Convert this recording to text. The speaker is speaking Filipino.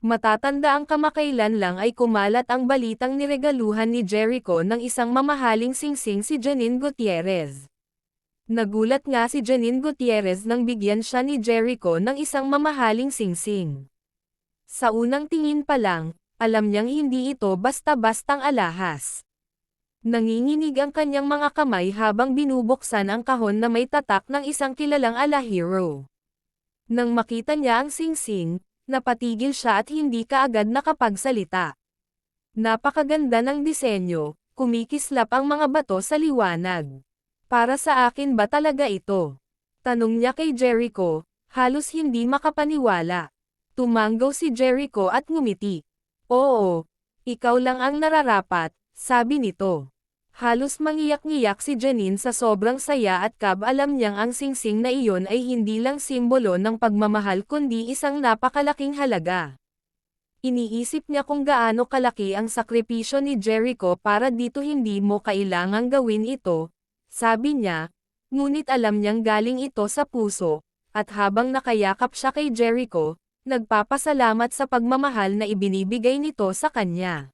Matatanda ang kamakailan lang ay kumalat ang balitang niregaluhan ni Jericho ng isang mamahaling singsing si Janine Gutierrez. Nagulat nga si Janine Gutierrez nang bigyan siya ni Jericho ng isang mamahaling singsing. Sa unang tingin pa lang, alam niyang hindi ito basta-bastang alahas. Nanginginig ang kanyang mga kamay habang binubuksan ang kahon na may tatak ng isang kilalang alahero. Nang makita niya ang singsing, napatigil siya at hindi kaagad nakapagsalita. Napakaganda ng disenyo, kumikislap ang mga bato sa liwanag. Para sa akin ba talaga ito? Tanong niya kay Jericho, halos hindi makapaniwala. Tumanggaw si Jericho at ngumiti. Oo, ikaw lang ang nararapat, sabi nito. Halos mangiyak-ngiyak si Janine sa sobrang saya at alam niyang ang singsing na iyon ay hindi lang simbolo ng pagmamahal kundi isang napakalaking halaga. Iniisip niya kung gaano kalaki ang sakripisyo ni Jericho para dito hindi mo kailangang gawin ito, sabi niya, ngunit alam niyang galing ito sa puso, at habang nakayakap siya kay Jericho, nagpapasalamat sa pagmamahal na ibinibigay nito sa kanya.